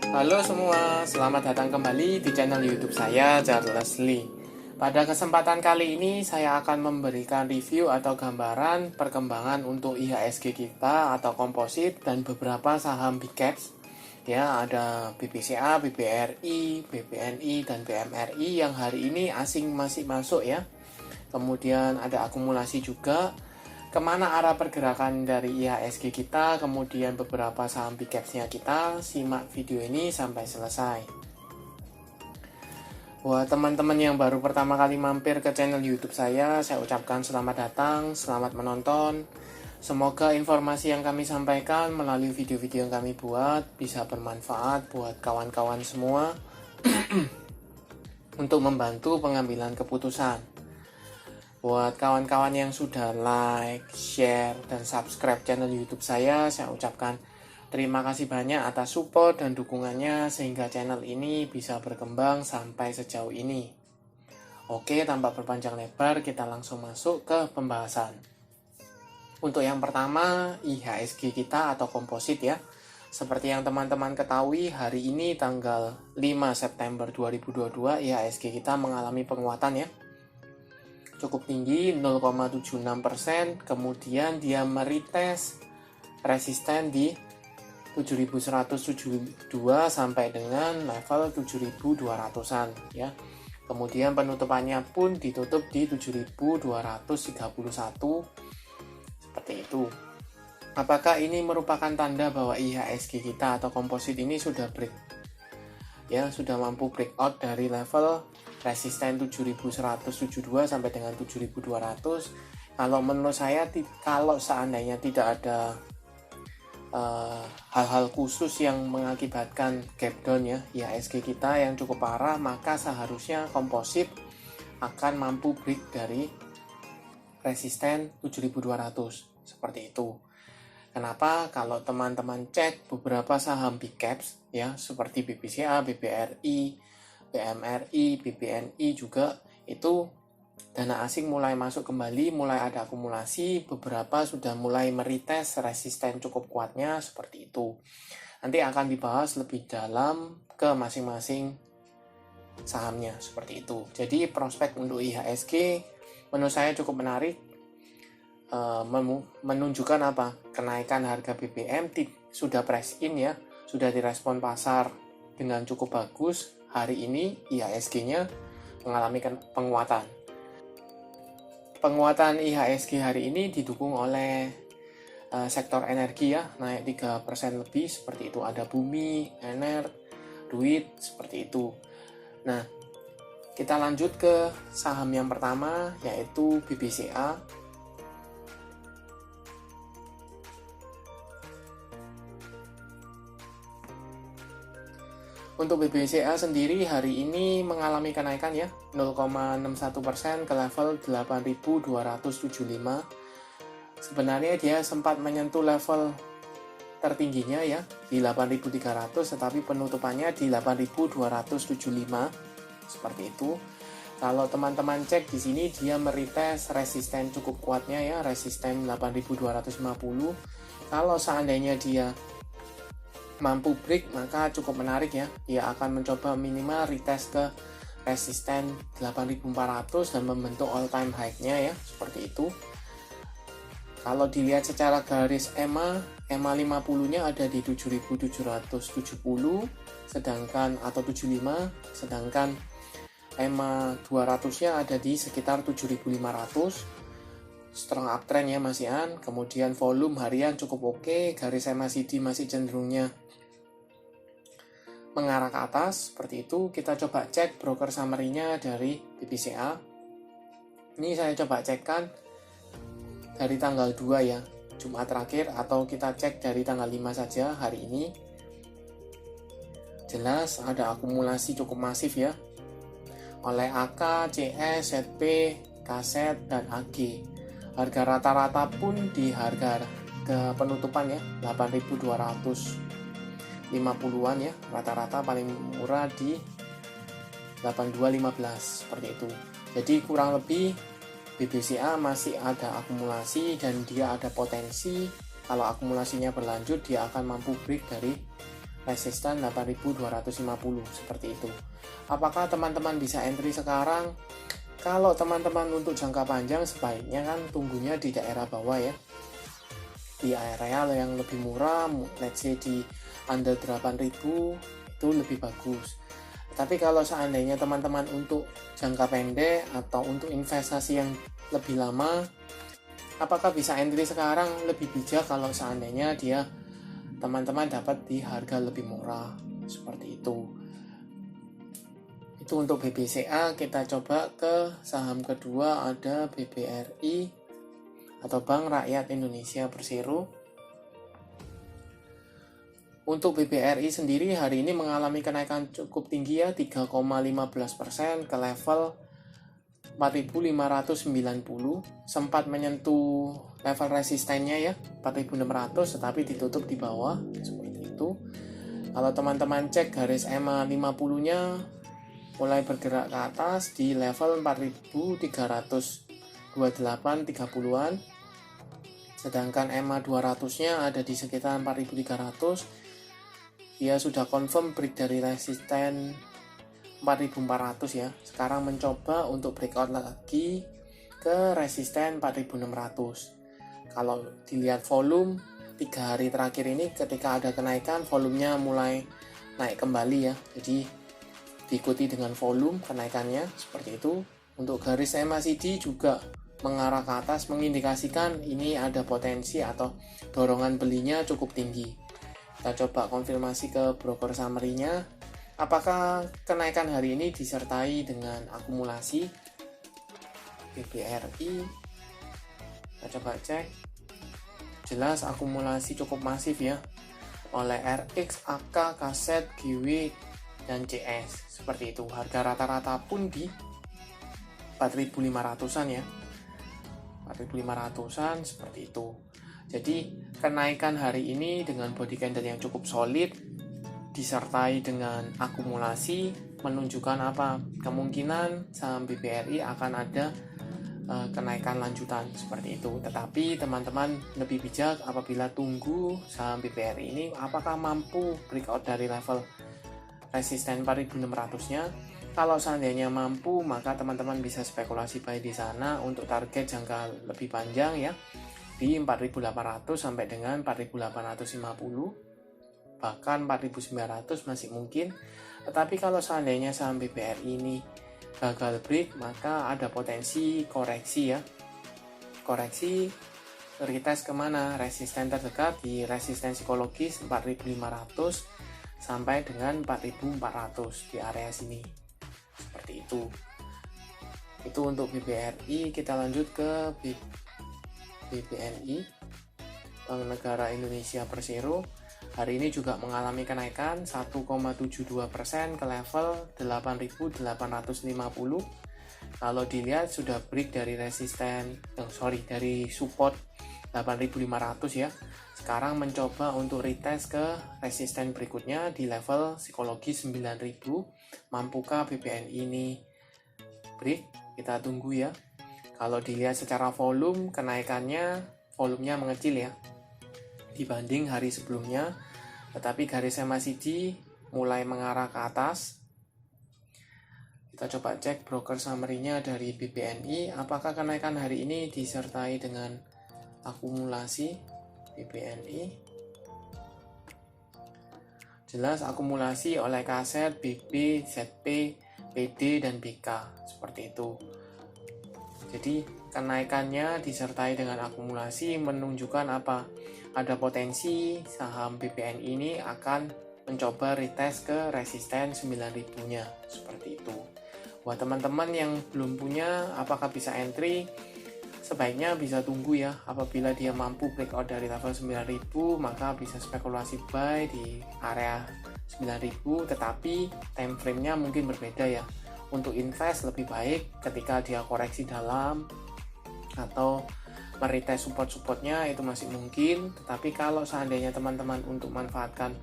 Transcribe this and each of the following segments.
Halo semua, selamat datang kembali di channel YouTube saya, Charles Lee. Pada kesempatan kali ini, saya akan memberikan review atau gambaran perkembangan untuk IHSG kita atau komposit dan beberapa saham big caps. Ya, ada BBCA, BBRI, BBNI, dan BMRI yang hari ini asing masih masuk ya. Kemudian ada akumulasi juga. Kemana arah pergerakan dari IHSG kita, kemudian beberapa saham big caps-nya kita, simak video ini sampai selesai. Buat teman-teman yang baru pertama kali mampir ke channel YouTube saya ucapkan selamat datang, selamat menonton. Semoga informasi yang kami sampaikan melalui video-video yang kami buat bisa bermanfaat buat kawan-kawan semua untuk membantu pengambilan keputusan. Buat kawan-kawan yang sudah like, share, dan subscribe channel YouTube saya ucapkan terima kasih banyak atas support dan dukungannya sehingga channel ini bisa berkembang sampai sejauh ini. Oke, tanpa berpanjang lebar, kita langsung masuk ke pembahasan. Untuk yang pertama, IHSG kita atau komposit ya. Seperti yang teman-teman ketahui, hari ini tanggal 5 September 2022, IHSG kita mengalami penguatan ya. Cukup tinggi 0,76%, kemudian dia meretest resisten di 7172 sampai dengan level 7200-an ya. Kemudian penutupannya pun ditutup di 7231 seperti itu. Apakah ini merupakan tanda bahwa IHSG kita atau komposit ini sudah break ya, sudah mampu breakout dari level resisten 7172 sampai dengan 7200? Kalau menurut saya, kalau seandainya tidak ada hal-hal khusus yang mengakibatkan gap down ya IHSG kita yang cukup parah, maka seharusnya komposit akan mampu break dari resisten 7200 seperti itu. Kenapa? Kalau teman-teman cek beberapa saham big caps ya seperti BBCA, BBRI, BMRI, BBNI juga itu dana asing mulai masuk kembali, mulai ada akumulasi, beberapa sudah mulai meretest resisten cukup kuatnya seperti itu. Nanti akan dibahas lebih dalam ke masing-masing sahamnya seperti itu. Jadi prospek untuk IHSG menurut saya cukup menarik, menunjukkan apa? Kenaikan harga BBM sudah price in ya, sudah direspon pasar dengan cukup bagus. Hari ini IHSG-nya mengalami penguatan. Penguatan IHSG hari ini didukung oleh sektor energi ya, naik 3% lebih seperti itu. Ada bumi, ener, duit seperti itu. Nah, kita lanjut ke saham yang pertama yaitu BBCA. Untuk BBCA sendiri hari ini mengalami kenaikan ya 0,61% ke level 8.275. Sebenarnya dia sempat menyentuh level tertingginya ya di 8.300, tetapi penutupannya di 8.275 seperti itu. Kalau teman-teman cek di sini dia meretest resisten cukup kuatnya ya, resisten 8.250. Kalau seandainya dia mampu break maka cukup menarik ya, dia akan mencoba minimal retest ke resisten 8400 dan membentuk all time high-nya ya seperti itu. Kalau dilihat secara garis EMA 50-nya ada di 7770 sedangkan atau 75, sedangkan EMA 200-nya ada di sekitar 7500. Strong uptrend ya masihan. Kemudian volume harian cukup oke, garis MACD masih cenderungnya mengarah ke atas seperti itu. Kita coba cek broker summary-nya dari BBCA. Ini saya coba cekkan dari tanggal 2 ya, Jumat terakhir, atau kita cek dari tanggal 5 saja hari ini. Jelas ada akumulasi cukup masif ya oleh AK, CS, ZP, KZ, dan AG. Harga rata-rata pun di harga ke penutupan ya 8.250-an ya, rata-rata paling murah di 8215 seperti itu. Jadi kurang lebih BBCA masih ada akumulasi dan dia ada potensi kalau akumulasinya berlanjut dia akan mampu break dari resisten 8.250 seperti itu. Apakah teman-teman bisa entry sekarang? Kalau teman-teman untuk jangka panjang sebaiknya kan tunggunya di daerah bawah ya, di area yang lebih murah, let's say di under 8.000 itu lebih bagus. Tapi kalau seandainya teman-teman untuk jangka pendek atau untuk investasi yang lebih lama, apakah bisa entry sekarang? Lebih bijak kalau seandainya dia teman-teman dapat di harga lebih murah seperti itu. Itu untuk BBCA. Kita coba ke saham kedua, ada BBRI atau Bank Rakyat Indonesia Persero. Untuk BBRI sendiri hari ini mengalami kenaikan cukup tinggi ya, 3,15% ke level 4.590, sempat menyentuh level resistennya ya 4.600 tetapi ditutup di bawah seperti itu. Kalau teman-teman cek garis EMA 50 nya mulai bergerak ke atas di level 4.328 30-an, sedangkan EMA 200 nya ada di sekitar 4.300. Dia sudah confirm break dari resisten 4.400 ya. Sekarang mencoba untuk breakout lagi ke resisten 4.600. Kalau dilihat volume 3 hari terakhir ini ketika ada kenaikan, volumenya mulai naik kembali ya. Jadi diikuti dengan volume kenaikannya seperti itu. Untuk garis MACD juga mengarah ke atas, mengindikasikan ini ada potensi atau dorongan belinya cukup tinggi. Kita coba konfirmasi ke broker summary-nya. Apakah kenaikan hari ini disertai dengan akumulasi BBRI? Kita coba cek. Jelas akumulasi cukup masif ya, oleh RX, AK, Kaset, GW, dan CS. Seperti itu. Harga rata-rata pun di 4.500-an ya. 4.500-an seperti itu. Jadi kenaikan hari ini dengan body candle yang cukup solid disertai dengan akumulasi menunjukkan apa? Kemungkinan saham BBRI akan ada kenaikan lanjutan seperti itu. Tetapi teman-teman lebih bijak apabila tunggu saham BBRI ini apakah mampu breakout dari level resisten 4.600-nya. Kalau seandainya mampu, maka teman-teman bisa spekulasi buy di sana untuk target jangka lebih panjang ya, di 4.800 sampai dengan 4.850, bahkan 4.900 masih mungkin. Tetapi kalau seandainya saham BBRI ini gagal break, maka ada potensi koreksi ya. Koreksi retest kemana? Resisten terdekat di resisten psikologis 4.500 sampai dengan 4.400 di area sini. Seperti itu. Itu untuk BBRI. Kita lanjut ke BBNI, Bank Negara Indonesia Persero. Hari ini juga mengalami kenaikan 1,72% ke level 8.850. Kalau dilihat sudah break dari resisten, dari support 8.500 ya. Sekarang mencoba untuk retest ke resisten berikutnya di level psikologis 9.000. Mampukah BBNI ini break? Kita tunggu ya. Kalau dilihat secara volume, volumenya mengecil ya dibanding hari sebelumnya, tetapi garis MACD mulai mengarah ke atas. Kita coba cek broker summary-nya dari BBNI. Apakah kenaikan hari ini disertai dengan akumulasi BBNI? Jelas akumulasi oleh Kaset, BB, ZP, PD, dan BK seperti itu. Jadi kenaikannya disertai dengan akumulasi menunjukkan apa? Ada potensi saham BBNI ini akan mencoba retest ke resisten 9.000-nya seperti itu. Buat teman-teman yang belum punya, apakah bisa entry? Sebaiknya bisa tunggu ya. Apabila dia mampu breakout dari level 9.000, maka bisa spekulasi buy di area 9.000, tetapi time frame-nya mungkin berbeda ya. Untuk invest lebih baik ketika dia koreksi dalam atau meretest support-supportnya itu masih mungkin. Tetapi kalau seandainya teman-teman untuk manfaatkan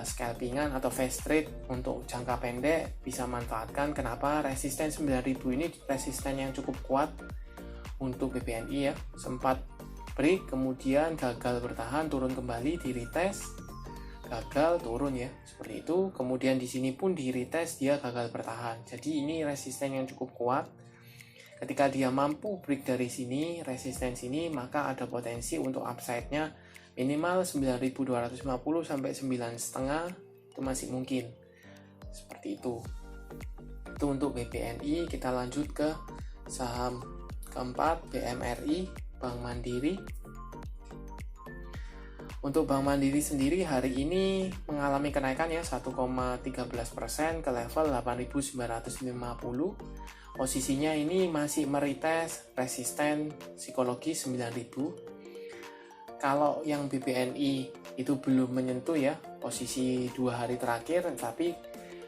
scalpingan atau fast trade untuk jangka pendek, bisa manfaatkan. Kenapa? Resisten 9.000 ini resisten yang cukup kuat untuk BBNI ya. Sempat break kemudian gagal bertahan, turun kembali di retest gagal turun ya, seperti itu. Kemudian di sini pun di retest dia gagal bertahan. Jadi ini resisten yang cukup kuat. Ketika dia mampu break dari sini, resisten sini, maka ada potensi untuk upside-nya minimal 9.250 sampai 9,5 itu masih mungkin. Seperti itu. Itu untuk BBNI. Kita lanjut ke saham keempat, BMRI, Bank Mandiri. Untuk Bank Mandiri sendiri hari ini mengalami kenaikan ya 1,13% ke level 8.950. Posisinya ini masih meretest resisten psikologi 9.000. Kalau yang BBNI itu belum menyentuh ya posisi 2 hari terakhir, tapi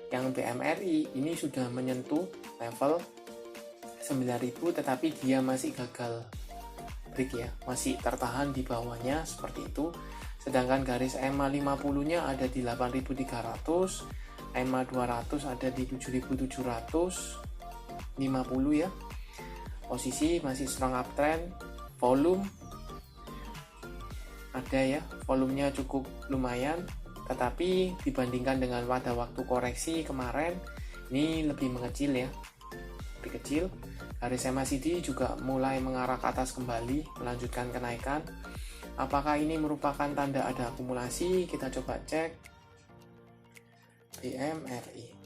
yang BMRI ini sudah menyentuh level 9.000, tetapi dia masih gagal break ya, masih tertahan di bawahnya seperti itu. Sedangkan garis EMA 50-nya ada di 8.300, EMA 200 ada di 7.750 ya. Posisi masih strong uptrend, volume ada ya, volumenya cukup lumayan, tetapi dibandingkan dengan pada waktu koreksi kemarin ini lebih mengecil ya, lebih kecil. Garis MACD juga mulai mengarah ke atas kembali, melanjutkan kenaikan. Apakah ini merupakan tanda ada akumulasi? Kita coba cek BMRI.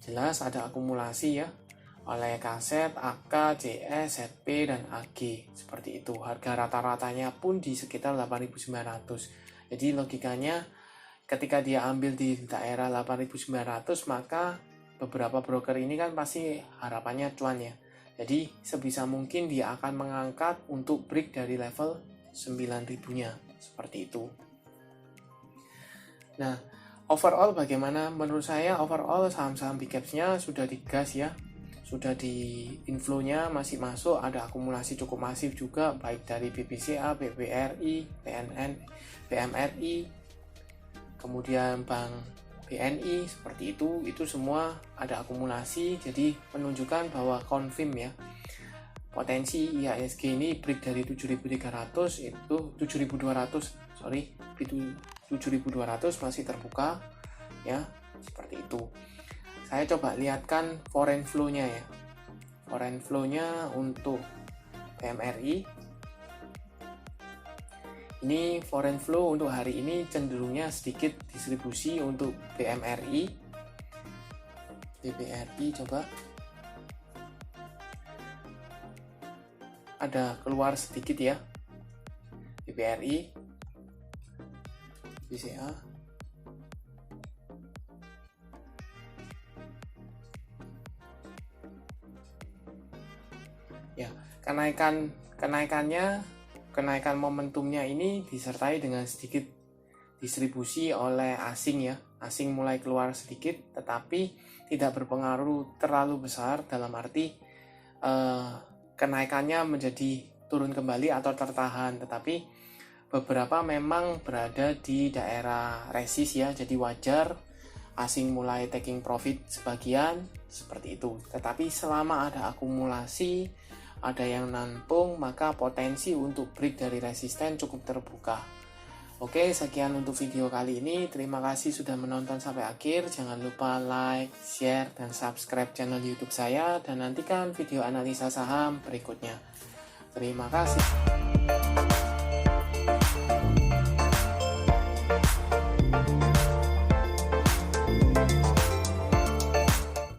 Jelas ada akumulasi ya, oleh KZ, AK, CS, ZP, dan AG. Seperti itu. Harga rata-ratanya pun di sekitar 8.900. Jadi logikanya ketika dia ambil di daerah 8.900, maka beberapa broker ini kan pasti harapannya cuan ya. Jadi sebisa mungkin dia akan mengangkat untuk break dari level 9.000-nya. Seperti itu. Nah, overall bagaimana? Menurut saya overall saham-saham big caps-nya sudah digas ya. Sudah di inflow-nya masih masuk, ada akumulasi cukup masif juga baik dari BBCA, BBRI, PNN, BMRI, kemudian Bank BNI seperti itu semua ada akumulasi, jadi menunjukkan bahwa confirm ya potensi IHSG ini break dari 7.300 itu 7.200 masih terbuka ya, seperti itu. Saya coba lihatkan foreign flow-nya ya. Foreign flow-nya untuk BMRI. Ini foreign flow untuk hari ini cenderungnya sedikit distribusi untuk BMRI. BBRI coba. Ada keluar sedikit ya. BBRI. BCA. Ya, kenaikan momentumnya ini disertai dengan sedikit distribusi oleh asing ya. Asing mulai keluar sedikit, tetapi tidak berpengaruh terlalu besar dalam arti kenaikannya menjadi turun kembali atau tertahan. Tetapi beberapa memang berada di daerah resist ya, jadi wajar asing mulai taking profit sebagian seperti itu. Tetapi selama ada akumulasi, ada yang nampung, maka potensi untuk break dari resisten cukup terbuka. Oke, sekian untuk video kali ini. Terima kasih sudah menonton sampai akhir. Jangan lupa like, share, dan subscribe channel YouTube saya, dan nantikan video analisa saham berikutnya. Terima kasih.